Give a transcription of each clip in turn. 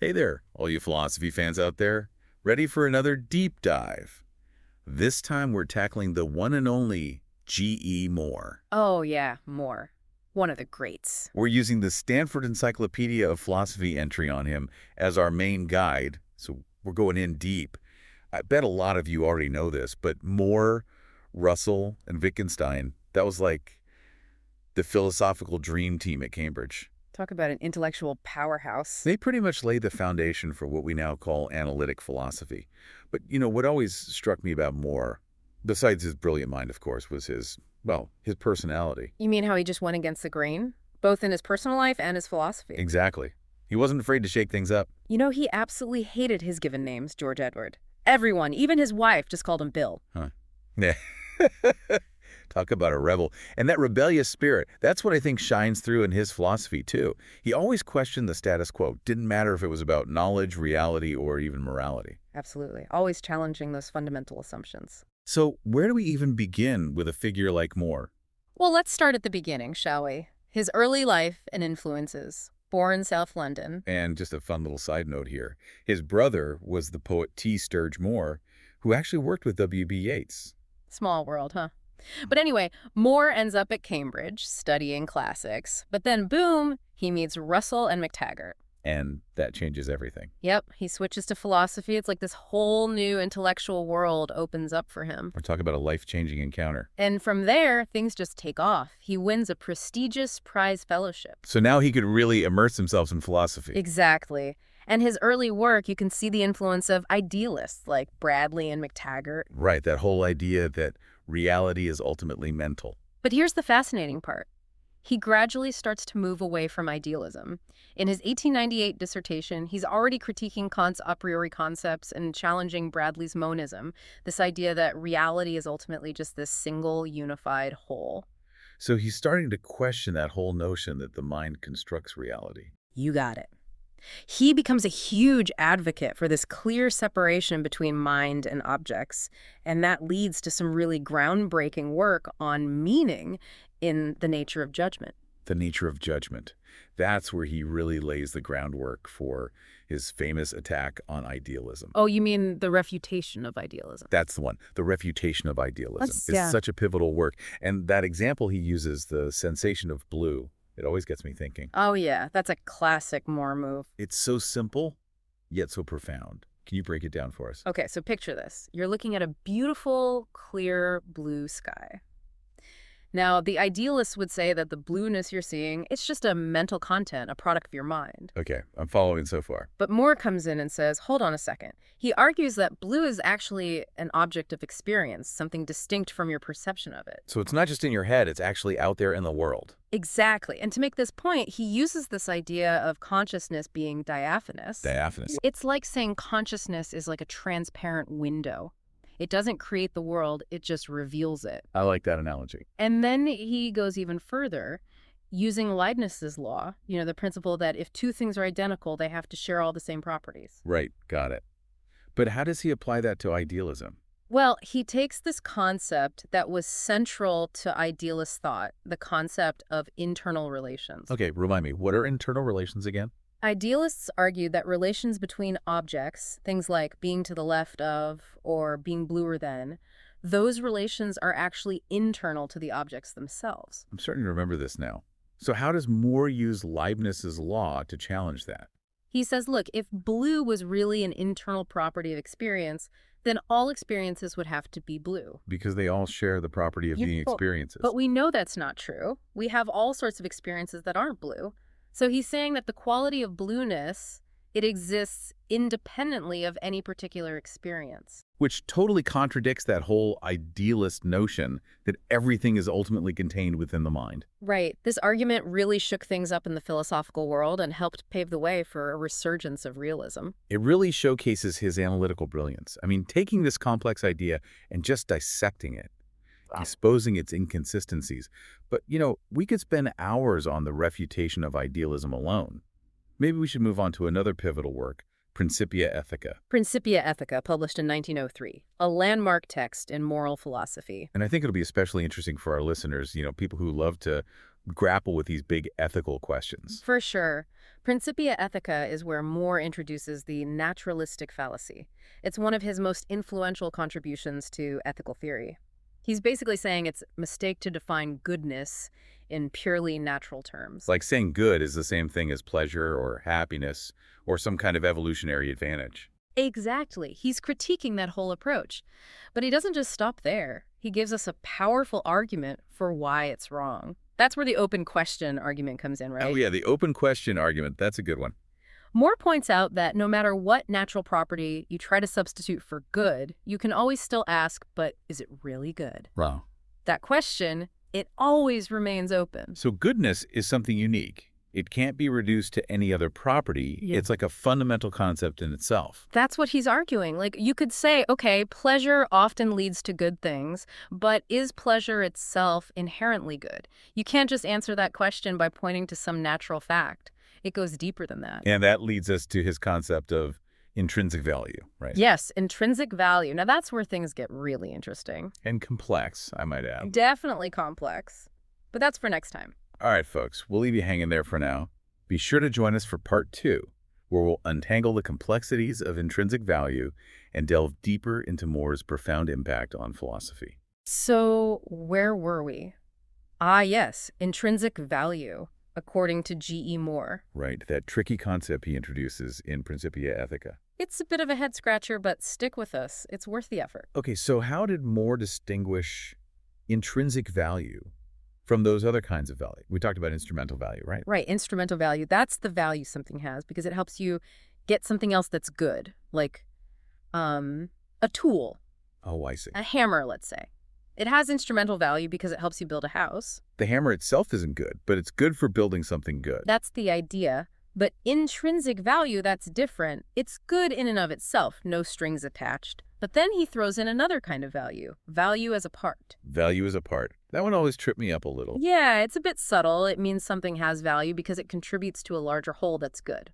Hey there, all you philosophy fans out there. Ready for another deep dive? This time we're tackling the one and only G.E. Moore. Oh, yeah, Moore. One of the greats. We're using the Stanford Encyclopedia of Philosophy entry on him as our main guide, so we're going in deep. I bet a lot of you already know this, but Moore, Russell, and Wittgenstein, that was like the philosophical dream team at Cambridge. Talk about an intellectual powerhouse. They pretty much laid the foundation for what we now call analytic philosophy. But, what always struck me about Moore, besides his brilliant mind, of course, was his personality. You mean how he just went against the grain? Both in his personal life and his philosophy. Exactly. He wasn't afraid to shake things up. You know, he absolutely hated his given names, George Edward. Everyone, even his wife, just called him Bill. Huh. Yeah. Talk about a rebel. And that rebellious spirit, that's what I think shines through in his philosophy, too. He always questioned the status quo. Didn't matter if it was about knowledge, reality, or even morality. Absolutely. Always challenging those fundamental assumptions. So where do we even begin with a figure like Moore? Well, let's start at the beginning, shall we? His early life and influences. Born South London. And just a fun little side note here. His brother was the poet T. Sturge Moore, who actually worked with W.B. Yeats. Small world, huh? But anyway, Moore ends up at Cambridge studying classics. But then, boom, he meets Russell and MacTaggart. And that changes everything. Yep, he switches to philosophy. It's like this whole new intellectual world opens up for him. We're talking about a life-changing encounter. And from there, things just take off. He wins a prestigious prize fellowship. So now he could really immerse himself in philosophy. Exactly. And his early work, you can see the influence of idealists like Bradley and MacTaggart. Right, that whole idea that reality is ultimately mental. But here's the fascinating part. He gradually starts to move away from idealism. In his 1898 dissertation, he's already critiquing Kant's a priori concepts and challenging Bradley's monism, this idea that reality is ultimately just this single, unified whole. So he's starting to question that whole notion that the mind constructs reality. You got it. He becomes a huge advocate for this clear separation between mind and objects, and that leads to some really groundbreaking work on meaning in The Nature of Judgment. The Nature of Judgment. That's where he really lays the groundwork for his famous attack on idealism. Oh, you mean the refutation of idealism? That's the one, the refutation of idealism. Yeah. It's such a pivotal work. And that example he uses, the sensation of blue, it always gets me thinking. Oh, yeah, that's a classic Moore move. It's so simple, yet so profound. Can you break it down for us? Okay, so picture this. You're looking at a beautiful, clear blue sky. Now, the idealists would say that the blueness you're seeing, it's just a mental content, a product of your mind. Okay, I'm following so far. But Moore comes in and says, hold on a second. He argues that blue is actually an object of experience, something distinct from your perception of it. So it's not just in your head, it's actually out there in the world. Exactly. And to make this point, he uses this idea of consciousness being diaphanous. Diaphanous. It's like saying consciousness is like a transparent window. It doesn't create the world, it just reveals it. I like that analogy. And then he goes even further, using Leibniz's law, the principle that if two things are identical, they have to share all the same properties. Right, got it. But how does he apply that to idealism? Well, he takes this concept that was central to idealist thought, the concept of internal relations. Okay, remind me, what are internal relations again? Idealists argue that relations between objects, things like being to the left of or being bluer than, those relations are actually internal to the objects themselves. I'm starting to remember this now. So how does Moore use Leibniz's law to challenge that? He says, look, if blue was really an internal property of experience, then all experiences would have to be blue. Because they all share the property of being experiences. But we know that's not true. We have all sorts of experiences that aren't blue. So he's saying that the quality of blueness, it exists independently of any particular experience. Which totally contradicts that whole idealist notion that everything is ultimately contained within the mind. Right. This argument really shook things up in the philosophical world and helped pave the way for a resurgence of realism. It really showcases his analytical brilliance. I mean, taking this complex idea and just dissecting it, exposing its inconsistencies. But, we could spend hours on the refutation of idealism alone. Maybe we should move on to another pivotal work, Principia Ethica. Principia Ethica, published in 1903, a landmark text in moral philosophy. And I think it'll be especially interesting for our listeners, people who love to grapple with these big ethical questions. For sure. Principia Ethica is where More introduces the naturalistic fallacy. It's one of his most influential contributions to ethical theory. He's basically saying it's a mistake to define goodness in purely natural terms. Like saying good is the same thing as pleasure or happiness or some kind of evolutionary advantage. Exactly. He's critiquing that whole approach. But he doesn't just stop there. He gives us a powerful argument for why it's wrong. That's where the open question argument comes in, Oh right? yeah, the open question argument, that's a good one. Moore points out that no matter what natural property you try to substitute for good, you can always still ask, but is it really good? Wow. That question, it always remains open. So goodness is something unique. It can't be reduced to any other property. Yeah. It's like a fundamental concept in itself. That's what he's arguing. Like, you could say, okay, pleasure often leads to good things, but is pleasure itself inherently good? You can't just answer that question by pointing to some natural fact. It goes deeper than that. And that leads us to his concept of intrinsic value, right? Yes, intrinsic value. Now, that's where things get really interesting. And complex, I might add. Definitely complex. But that's for next time. All right, folks, we'll leave you hanging there for now. Be sure to join us for part 2, where we'll untangle the complexities of intrinsic value and delve deeper into More's profound impact on philosophy. So, where were we? Ah, yes, intrinsic value, according to G.E. Moore. Right, that tricky concept he introduces in Principia Ethica. It's a bit of a head-scratcher, but stick with us. It's worth the effort. Okay, so how did Moore distinguish intrinsic value from those other kinds of value? We talked about instrumental value, right? Right, instrumental value. That's the value something has because it helps you get something else that's good, like a tool, Oh, I see. a hammer, let's say. It has instrumental value because it helps you build a house. The hammer itself isn't good, but it's good for building something good. That's the idea. But intrinsic value, that's different. It's good in and of itself, no strings attached. But then he throws in another kind of value, value as a part. Value is a part. That one always tripped me up a little. Yeah, it's a bit subtle. It means something has value because it contributes to a larger whole that's good.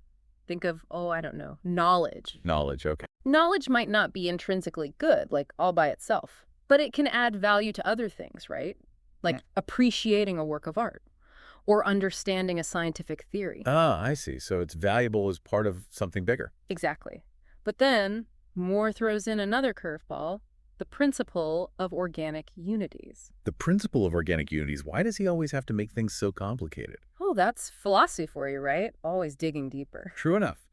Think of, oh, I don't know, knowledge. Knowledge, okay. Knowledge might not be intrinsically good, like all by itself, but it can add value to other things, right? Like appreciating a work of art or understanding a scientific theory. Ah, I see. So it's valuable as part of something bigger. Exactly. But then Moore throws in another curveball, the principle of organic unities. The principle of organic unities, why does he always have to make things so complicated? Oh, that's philosophy for you, right? Always digging deeper. True enough.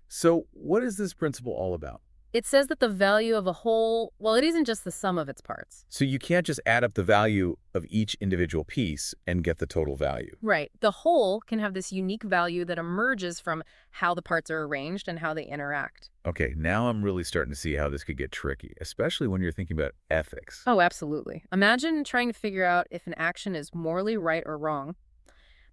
So what is this principle all about? It says that the value of a whole, well, it isn't just the sum of its parts. So you can't just add up the value of each individual piece and get the total value. Right. The whole can have this unique value that emerges from how the parts are arranged and how they interact. Okay, now I'm really starting to see how this could get tricky, especially when you're thinking about ethics. Oh, absolutely. Imagine trying to figure out if an action is morally right or wrong.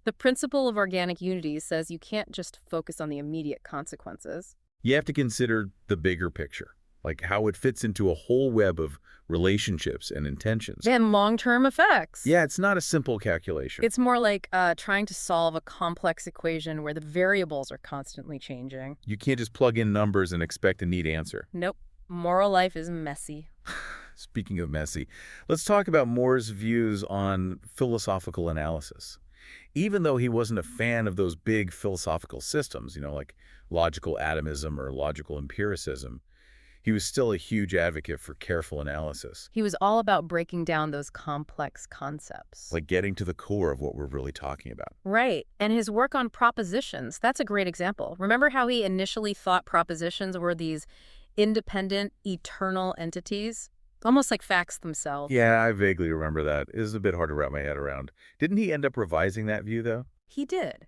The principle of organic unities says you can't just focus on the immediate consequences. You have to consider the bigger picture, like how it fits into a whole web of relationships and intentions. And long-term effects. Yeah, it's not a simple calculation. It's more like trying to solve a complex equation where the variables are constantly changing. You can't just plug in numbers and expect a neat answer. Nope. Moral life is messy. Speaking of messy, let's talk about Moore's views on philosophical analysis. Even though he wasn't a fan of those big philosophical systems, like logical atomism or logical empiricism, he was still a huge advocate for careful analysis, He was all about breaking down those complex concepts. like getting to the core of what we're really talking about. Right. And his work on propositions, that's a great example. Remember how he initially thought propositions were these independent, eternal entities? Almost like facts themselves. Yeah, I vaguely remember that. It is a bit hard to wrap my head around. Didn't he end up revising that view, though? He did.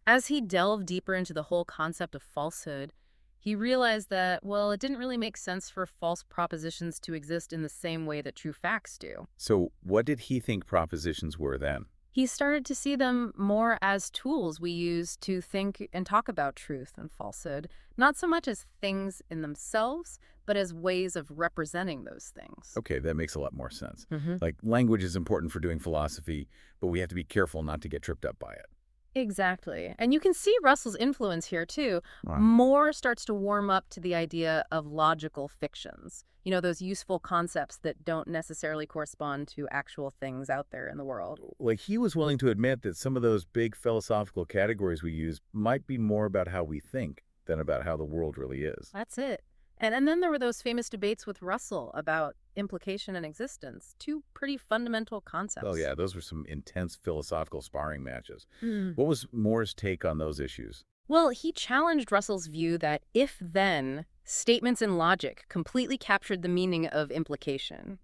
As he delved deeper into the whole concept of falsehood, he realized that, well, it didn't really make sense for false propositions to exist in the same way that true facts do. So what did he think propositions were then? He started to see them more as tools we use to think and talk about truth and falsehood, not so much as things in themselves, but as ways of representing those things. Okay, that makes a lot more sense. Mm-hmm. Like, language is important for doing philosophy, but we have to be careful not to get tripped up by it. Exactly. And you can see Russell's influence here, too. Wow. Moore starts to warm up to the idea of logical fictions, those useful concepts that don't necessarily correspond to actual things out there in the world. Like he was willing to admit that some of those big philosophical categories we use might be more about how we think than about how the world really is. That's it. And then there were those famous debates with Russell about implication and existence, two pretty fundamental Oh, concepts. yeah, those were some intense philosophical sparring matches. Mm. What was Moore's take on those issues? Well, he challenged Russell's view that if-then statements in logic completely captured the meaning of implication.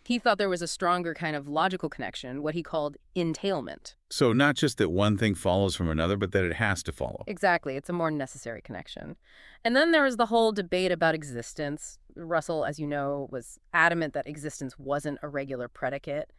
He thought there was a stronger kind of logical connection, what he called entailment. So, not just that one thing follows from another, but that it has to follow. Exactly, it's a more necessary connection. And then there was the whole debate about existence. Russell, as you know, was adamant that existence wasn't a regular predicate.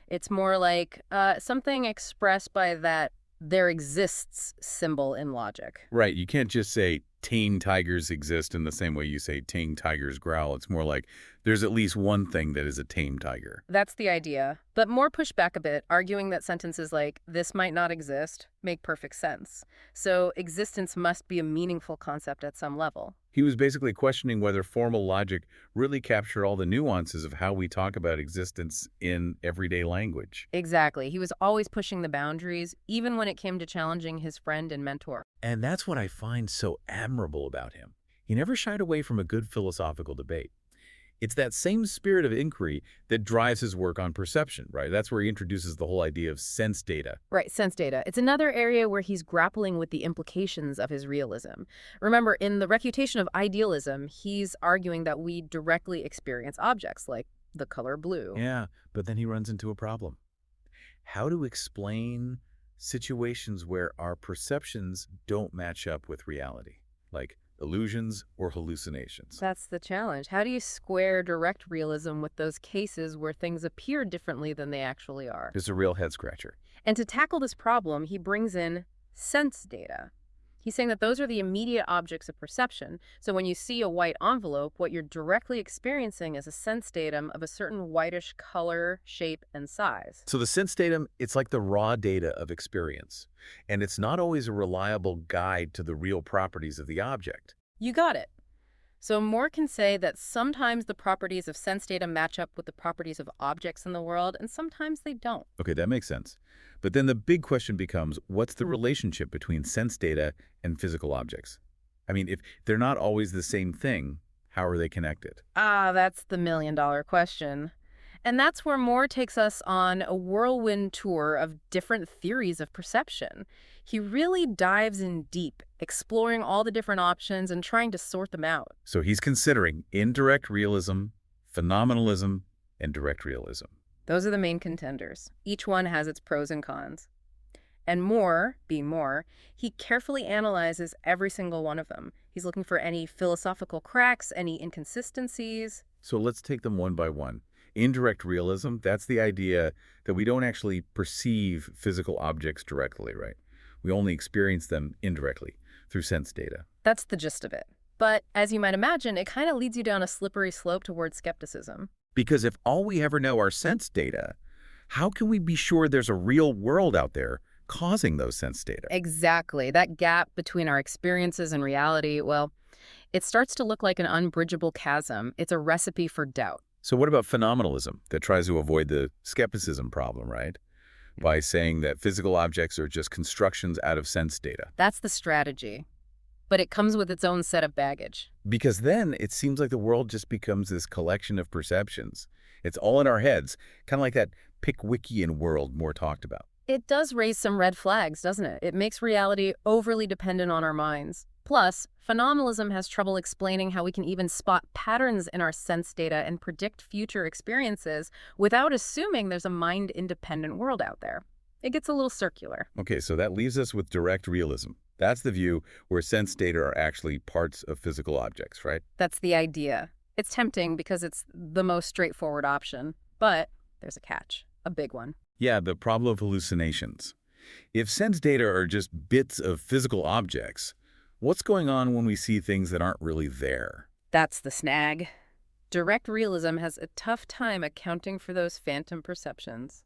It's more like something expressed by that there exists symbol in logic. Right. You can't just say tame tigers exist in the same way you say tame tigers growl. It's more like there's at least one thing that is a tame tiger. That's the idea. But Moore pushed back a bit, arguing that sentences like, this might not exist, make perfect sense. So existence must be a meaningful concept at some level. He was basically questioning whether formal logic really captured all the nuances of how we talk about existence in everyday language. Exactly. He was always pushing the boundaries, even when it came to challenging his friend and mentor. And that's what I find so admirable about him. He never shied away from a good philosophical debate. It's that same spirit of inquiry that drives his work on perception, right? That's where he introduces the whole idea of sense data. Right, sense data. It's another area where he's grappling with the implications of his realism. Remember, in The Refutation of Idealism, he's arguing that we directly experience objects like the color blue. Yeah, but then he runs into a problem. How to explain situations where our perceptions don't match up with reality, like illusions or hallucinations? That's the challenge. How do you square direct realism with those cases where things appear differently than they actually are? It's a real head scratcher. And to tackle this problem, he brings in sense data. He's saying that those are the immediate objects of perception. So when you see a white envelope, what you're directly experiencing is a sense datum of a certain whitish color, shape, and size. So the sense datum, it's like the raw data of experience, and it's not always a reliable guide to the real properties of the object. You got it. So Moore can say that sometimes the properties of sense data match up with the properties of objects in the world, and sometimes they don't. Okay, that makes sense. But then the big question becomes, what's the relationship between sense data and physical objects? I mean, if they're not always the same thing, how are they connected? Ah, that's the million-dollar question. And that's where Moore takes us on a whirlwind tour of different theories of perception. He really dives in deep, exploring all the different options and trying to sort them out. So he's considering indirect realism, phenomenalism, and direct realism. Those are the main contenders. Each one has its pros and cons. And Moore, being Moore, he carefully analyzes every single one of them. He's looking for any philosophical cracks, any inconsistencies. So let's take them one by one. Indirect realism, that's the idea that we don't actually perceive physical objects directly, right? We only experience them indirectly through sense data. That's the gist of it. But as you might imagine, it kind of leads you down a slippery slope towards skepticism. Because if all we ever know are sense data, how can we be sure there's a real world out there causing those sense data? Exactly. That gap between our experiences and reality, well, it starts to look like an unbridgeable chasm. It's a recipe for doubt. So what about phenomenalism that tries to avoid the skepticism problem, right? By saying that physical objects are just constructions out of sense data. That's the strategy. But it comes with its own set of baggage. Because then it seems like the world just becomes this collection of perceptions. It's all in our heads, kind of like that Pickwickian world Moore talked about. It does raise some red flags, doesn't it? It makes reality overly dependent on our minds. Plus, phenomenalism has trouble explaining how we can even spot patterns in our sense data and predict future experiences without assuming there's a mind-independent world out there. It gets a little circular. Okay, so that leaves us with direct realism. That's the view where sense data are actually parts of physical objects, right? That's the idea. It's tempting because it's the most straightforward option. But there's a catch, a big one. Yeah, the problem of hallucinations. If sense data are just bits of physical objects, what's going on when we see things that aren't really there? That's the snag. Direct realism has a tough time accounting for those phantom perceptions.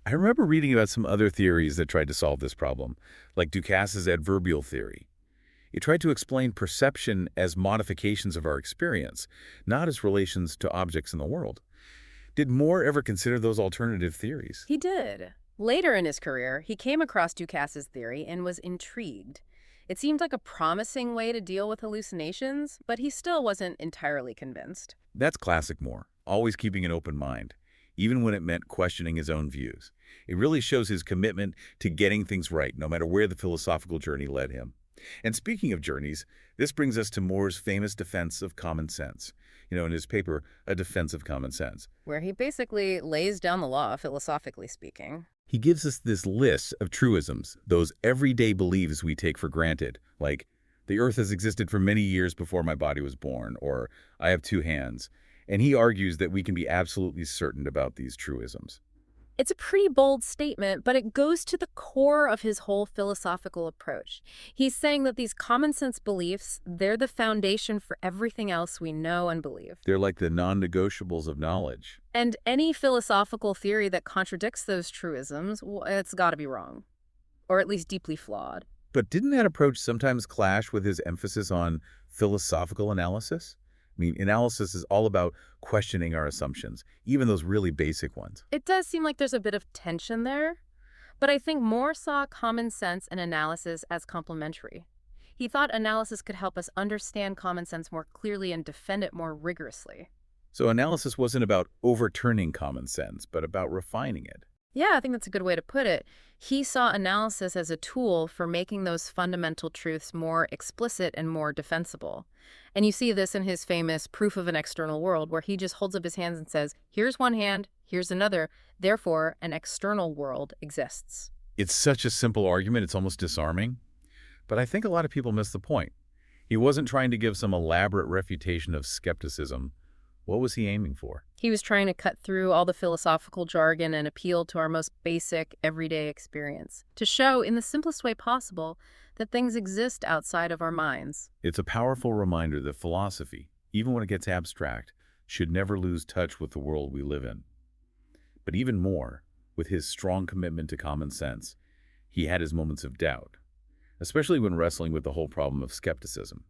I remember reading about some other theories that tried to solve this problem, like Ducasse' adverbial theory. It tried to explain perception as modifications of our experience, not as relations to objects in the world. Did Moore ever consider those alternative theories? He did. Later in his career, he came across Ducasse's theory and was intrigued. It seemed like a promising way to deal with hallucinations, but he still wasn't entirely convinced. That's classic Moore, always keeping an open mind, even when it meant questioning his own views. It really shows his commitment to getting things right, no matter where the philosophical journey led him. And speaking of journeys, this brings us to Moore's famous defense of common sense. In his paper, A Defense of Common Sense. Where he basically lays down the law, philosophically speaking. He gives us this list of truisms, those everyday beliefs we take for granted, like, the earth has existed for many years before my body was born, or I have two hands. And he argues that we can be absolutely certain about these truisms. It's a pretty bold statement, but it goes to the core of his whole philosophical approach. He's saying that these common sense beliefs, they're the foundation for everything else we know and believe. They're like the non-negotiables of knowledge. And any philosophical theory that contradicts those truisms, well, it's got to be wrong, or at least deeply flawed. But didn't that approach sometimes clash with his emphasis on philosophical analysis? Analysis is all about questioning our assumptions, even those really basic ones. It does seem like there's a bit of tension there, but I think Moore saw common sense and analysis as complementary. He thought analysis could help us understand common sense more clearly and defend it more rigorously. So analysis wasn't about overturning common sense, but about refining it. Yeah, I think that's a good way to put it. He saw analysis as a tool for making those fundamental truths more explicit and more defensible. And you see this in his famous Proof of an External World, where he just holds up his hands and says, here's one hand, here's another, therefore an external world exists. It's such a simple argument, it's almost disarming. But I think a lot of people miss the point. He wasn't trying to give some elaborate refutation of skepticism. What was he aiming for? He was trying to cut through all the philosophical jargon and appeal to our most basic, everyday experience, to show in the simplest way possible that things exist outside of our minds. It's a powerful reminder that philosophy, even when it gets abstract, should never lose touch with the world we live in. But even more, with his strong commitment to common sense, he had his moments of doubt, especially when wrestling with the whole problem of skepticism.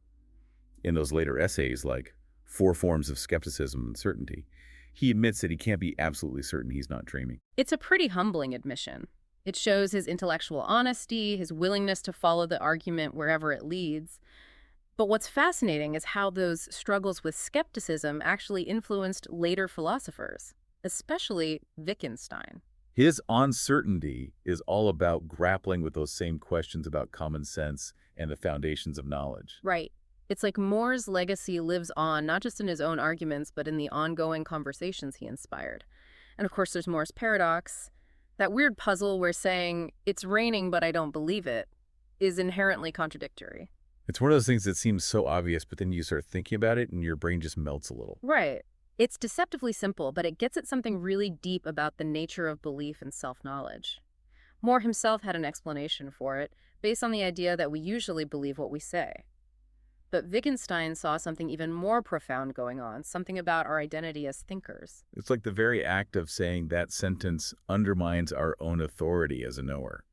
In those later essays, like Four Forms of Skepticism and Certainty, he admits that he can't be absolutely certain he's not dreaming. It's a pretty humbling admission. It shows his intellectual honesty, his willingness to follow the argument wherever it leads. But what's fascinating is how those struggles with skepticism actually influenced later philosophers, especially Wittgenstein. His uncertainty is all about grappling with those same questions about common sense and the foundations of knowledge. Right. It's like Moore's legacy lives on, not just in his own arguments, but in the ongoing conversations he inspired. And of course, there's Moore's paradox. That weird puzzle where saying, it's raining but I don't believe it, is inherently contradictory. It's one of those things that seems so obvious, but then you start thinking about it and your brain just melts a little. Right. It's deceptively simple, but it gets at something really deep about the nature of belief and self-knowledge. Moore himself had an explanation for it, based on the idea that we usually believe what we say. But Wittgenstein saw something even more profound going on, something about our identity as thinkers. It's like the very act of saying that sentence undermines our own authority as a knower.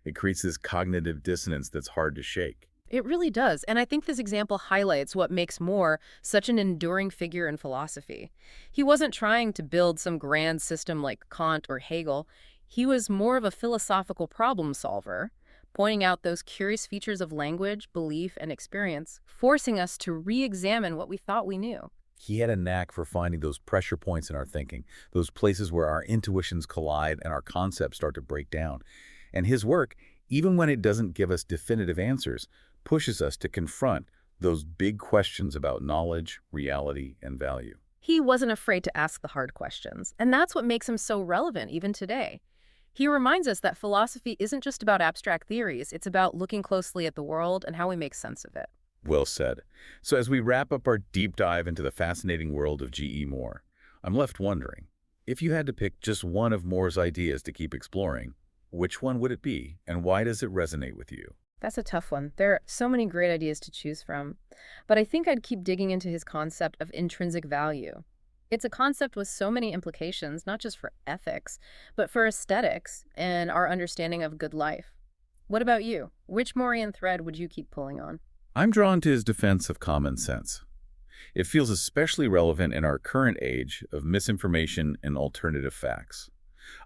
It creates this cognitive dissonance that's hard to shake. It really does, and I think this example highlights what makes Moore such an enduring figure in philosophy. He wasn't trying to build some grand system like Kant or Hegel. He was more of a philosophical problem solver, pointing out those curious features of language, belief, and experience, forcing us to re-examine what we thought we knew. He had a knack for finding those pressure points in our thinking, those places where our intuitions collide and our concepts start to break down. And his work, even when it doesn't give us definitive answers, pushes us to confront those big questions about knowledge, reality, and value. He wasn't afraid to ask the hard questions, and that's what makes him so relevant even today. He reminds us that philosophy isn't just about abstract theories, it's about looking closely at the world and how we make sense of it. Well said. So as we wrap up our deep dive into the fascinating world of G.E. Moore, I'm left wondering, if you had to pick just one of Moore's ideas to keep exploring, which one would it be, and why does it resonate with you? That's a tough one. There are so many great ideas to choose from. But I think I'd keep digging into his concept of intrinsic value. It's a concept with so many implications, not just for ethics, but for aesthetics and our understanding of good life. What about you? Which Morean thread would you keep pulling on? I'm drawn to his defense of common sense. It feels especially relevant in our current age of misinformation and alternative facts.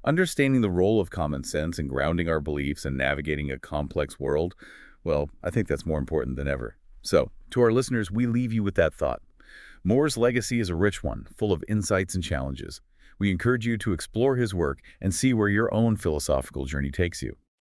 Understanding the role of common sense in grounding our beliefs and navigating a complex world, well, I think that's more important than ever. So, to our listeners, we leave you with that thought. Moore's legacy is a rich one, full of insights and challenges. We encourage you to explore his work and see where your own philosophical journey takes you.